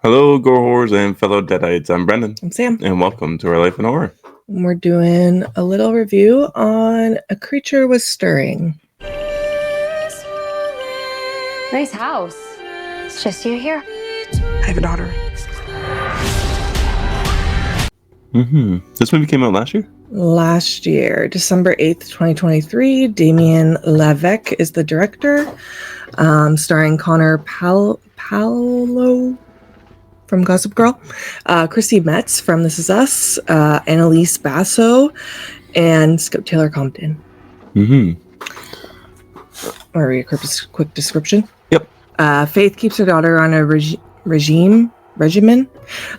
Hello, gore whores and fellow deadites. I'm Brendan, I'm Sam. and welcome to our Life in Horror. We're doing a little review on A Creature Was Stirring. Nice house. It's just you here. I have a daughter. This movie came out last year? Last year, December 8th, 2023. Damien Levesque is the director, starring Connor Paolo from Gossip Girl, Chrissy Metz from This Is Us, Annalise Basso, and Scout Taylor Compton. Or a quick description. Yep. Faith keeps her daughter on a regimen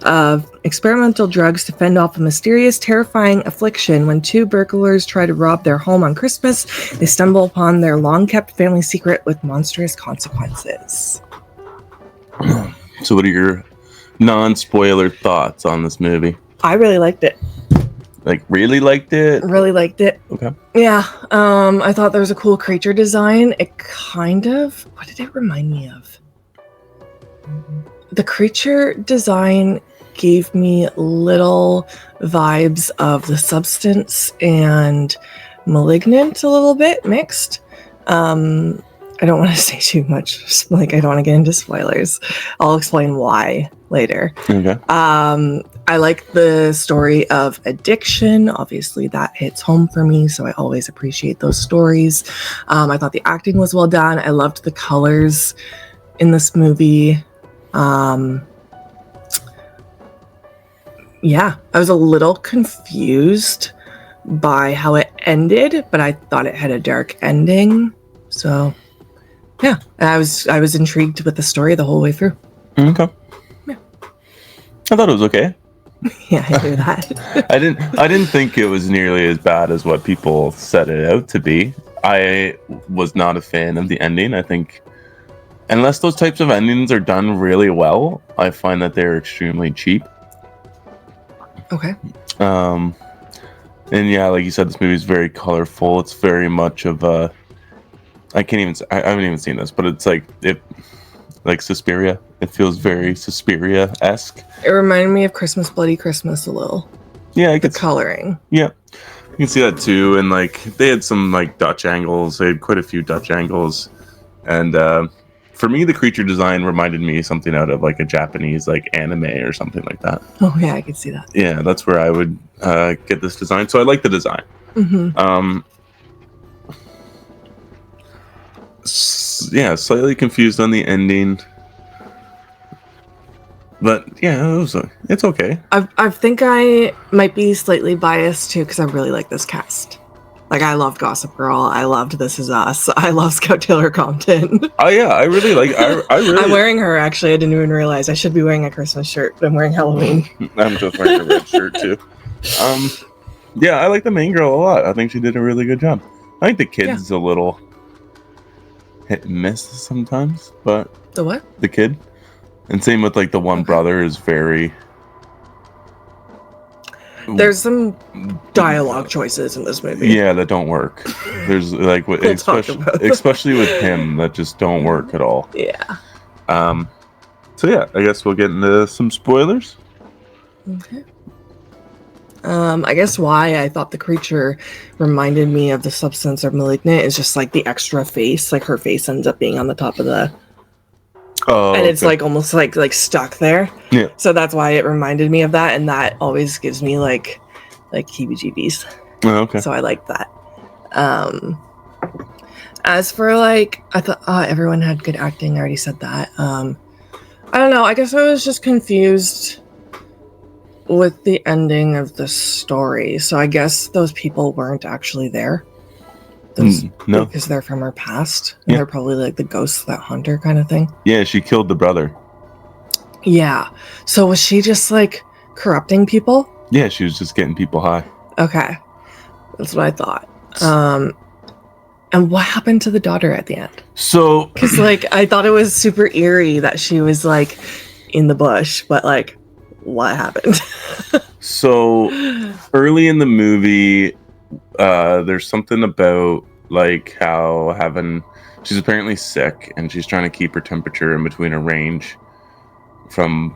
of experimental drugs to fend off a mysterious, terrifying affliction. When two burglars try to rob their home on Christmas, they stumble upon their long-kept family secret with monstrous consequences. So what are your non-spoiler thoughts on this movie? I really liked it. Like, really liked it? Really liked it. Okay. Yeah. I thought there was a cool creature design. What did it remind me of? The creature design gave me little vibes of The Substance and Malignant, a little bit mixed. I don't want to say too much. I don't want to get into spoilers. I'll explain why later. Okay. I like the story of addiction. Obviously, that hits home for me, so I always appreciate those stories. I thought the acting was well done. I loved the colors in this movie. Yeah, I was a little confused by how it ended, but I thought it had a dark ending. So, yeah, I was intrigued with the story the whole way through. Okay. Yeah. I thought it was okay. Yeah, I do that. I didn't think it was nearly as bad as what people set it out to be. I was not a fan of the ending. I think unless those types of endings are done really well, I find that they're extremely cheap. Okay. And yeah, like you said, this movie is very colorful. It's very much of a. I haven't even seen this, but it's like Suspiria. It feels very Suspiria-esque. It reminded me of Christmas, Bloody Christmas a little. Yeah, the coloring. Yeah, you can see that too. And like they had some like Dutch angles. They had quite a few Dutch angles, and for me, the creature design reminded me something out of like a Japanese like anime or something like that. Oh yeah, I could see that. Yeah, that's where I would get this design. So I like the design. Mm-hmm. Yeah, slightly confused on the ending, but yeah, it's okay. I think I might be slightly biased too because I really like this cast. Like, I loved Gossip Girl. I loved This Is Us. I love Scout Taylor Compton. Oh yeah, I really like. I'm wearing her actually. I didn't even realize I should be wearing a Christmas shirt, but I'm wearing Halloween. I'm just wearing a red shirt too. Yeah, I like the main girl a lot. I think she did a really good job. I think the kid's a little hit and miss sometimes, but The what? The kid, and same with like the one brother is very. There's some dialogue choices in this movie. Yeah, that don't work. There's like especially with him that just don't work at all. Yeah. So yeah, I guess we'll get into some spoilers. Okay. I guess why I thought the creature reminded me of The Substance or Malignant is just like the extra face. Like her face ends up being on the top of the. Oh, and it's like almost like stuck there. Yeah. So that's why it reminded me of that, and that always gives me like heebie-jeebies. Oh, okay. So I like that. As for like, I thought everyone had good acting. I already said that. I don't know. I guess I was just confused with the ending of the story. So I guess those people weren't actually there. No, because they're from her past, and they're probably like the ghosts that haunt her, kind of thing. Yeah, she killed the brother. Yeah. So was she just like corrupting people? Yeah, she was just getting people high. Okay, that's what I thought. And what happened to the daughter at the end? So, because like I thought it was super eerie that she was like in the bush, but like, what happened? So early in the movie, there's something about like how she's apparently sick and she's trying to keep her temperature in between a range from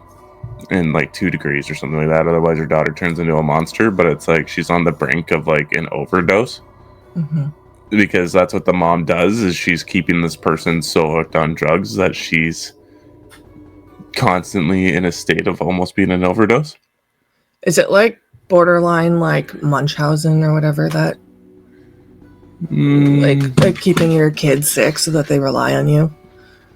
in like 2 degrees or something like that. Otherwise, her daughter turns into a monster. But it's like she's on the brink of like an overdose Mm-hmm. because that's what the mom does. Is she's keeping this person so hooked on drugs that she's constantly in a state of almost being an overdose. Is it like borderline like Munchausen or whatever that like keeping your kids sick so that they rely on you?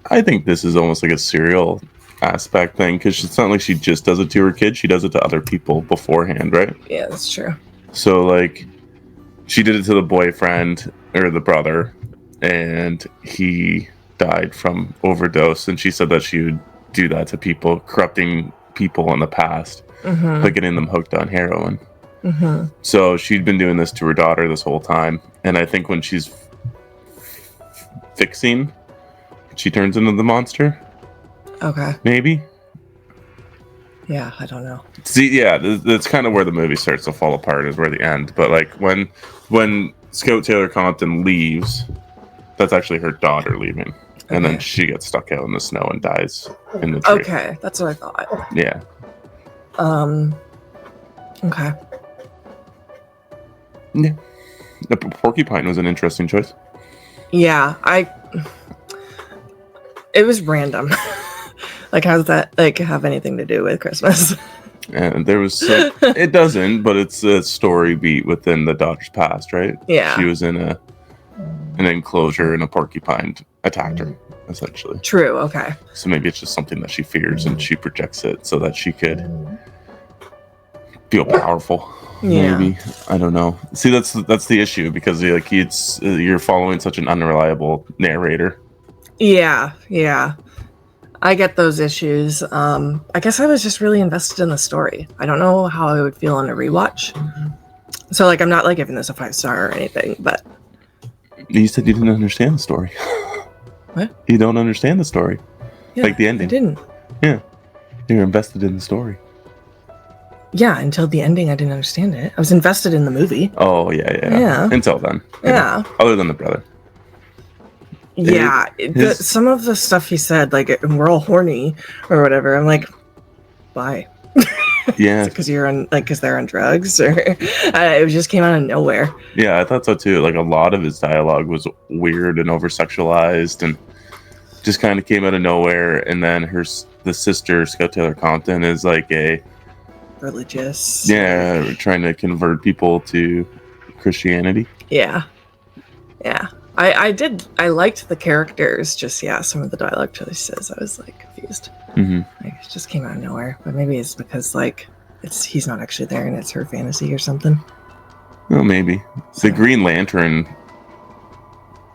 I think this is almost like a serial aspect thing because it's not like she just does it to her kid; she does it to other people beforehand, right? Yeah, that's true. So like, she did it to the boyfriend or the brother, and he died from overdose. And she said that she would do that to people, corrupting people in the past, Mm-hmm. by getting them hooked on heroin. Mm-hmm. So she'd been doing this to her daughter this whole time, and I think when she's fixing, she turns into the monster. Okay. Maybe. Yeah, I don't know. See, yeah, that's kind of where the movie starts to fall apart. Is where the end. But like when Scout Taylor Compton leaves, that's actually her daughter leaving, and then Okay. she gets stuck out in the snow and dies in the tree. Okay, that's what I thought. Yeah. Okay. Yeah. The porcupine was an interesting choice. Yeah, it was random. Like, how does that like have anything to do with Christmas? And there was it doesn't, but it's a story beat within the daughter's past, right? Yeah. She was in an enclosure and a porcupine attacked her, essentially. True. Okay. So maybe it's just something that she fears and she projects it so that she could feel powerful. Yeah. Maybe. I don't know. See, that's the issue because like it's you're following such an unreliable narrator. Yeah. Yeah. I get those issues. I guess I was just really invested in the story. I don't know how I would feel on a rewatch. So like, I'm not like giving this a 5-star or anything, but You said you didn't understand the story. What? You don't understand the story. yeah, Like the ending. I didn't. You're invested in the story. Yeah, until the ending, I didn't understand it. I was invested in the movie. Oh yeah. Yeah. Until then. you know, Yeah. Other than the brother. Yeah, his- some of the stuff he said, like we're all horny or whatever. I'm like, why? Yeah. Because you're on, like, because they're on drugs, or it just came out of nowhere. Yeah, I thought so too. Like a lot of his dialogue was weird and over sexualized and just kind of came out of nowhere. And then the sister, Scout Taylor Compton, is like Religious. trying to convert people to Christianity. Yeah. I liked the characters. Just some of the dialogue choices, I was like confused. Mm-hmm. Like, it just came out of nowhere. But maybe it's because like he's not actually there and it's her fantasy or something. Well, maybe. The Green Lantern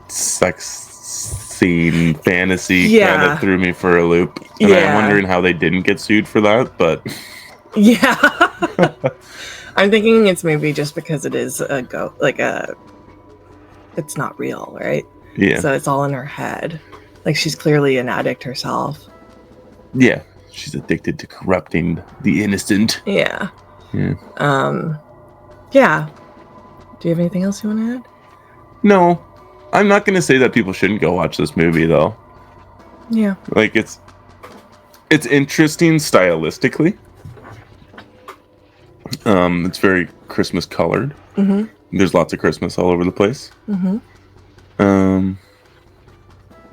sex scene fantasy kind of threw me for a loop. And I'm wondering how they didn't get sued for that, but Yeah. I'm thinking it's maybe just because it is it's not real, right? yeah. So it's all in her head. Like, she's clearly an addict herself. Yeah. She's addicted to corrupting the innocent. Yeah. Yeah. Yeah. Do you have anything else you want to add? No. I'm not going to say that people shouldn't go watch this movie, though. Yeah. Like, it's interesting stylistically. It's very Christmas colored. Mm-hmm. There's lots of Christmas all over the place. Mm-hmm. Um,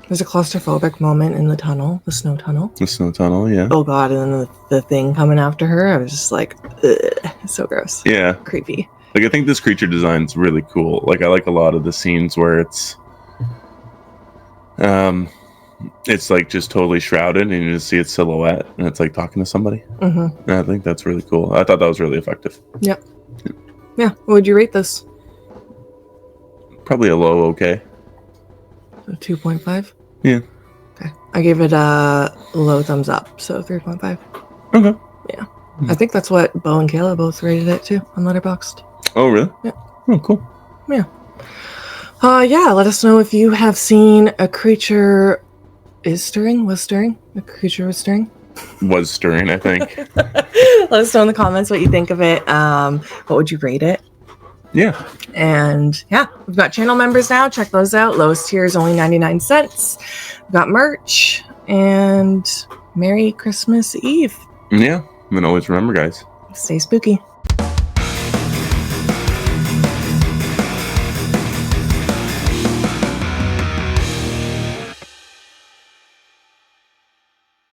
There's a claustrophobic moment in the tunnel, the snow tunnel. the snow tunnel, yeah. Oh god, and then the thing coming after her, I was just like, ugh, so gross. Yeah. Creepy. Like, I think this creature design's really cool. Like, I like a lot of the scenes where it's like just totally shrouded and you just see its silhouette and it's like talking to somebody. Mm-hmm. And I think that's really cool. I thought that was really effective. Yeah. What would you rate this? Probably a low okay. A 2.5? Yeah. Okay. I gave it a low thumbs up, so 3.5. Okay. I think that's what Bo and Kayla both rated it too on Letterboxd. Oh, really? Yeah. Oh, cool. Yeah, let us know if you have seen a creature was stirring. A creature was stirring. Was stirring, I think. Let us know in the comments what you think of it. What would you rate it? Yeah. And we've got channel members now. Check those out. Lowest tier is only 99 cents. We've got merch. And Merry Christmas Eve. Yeah, and always remember, guys. Stay spooky.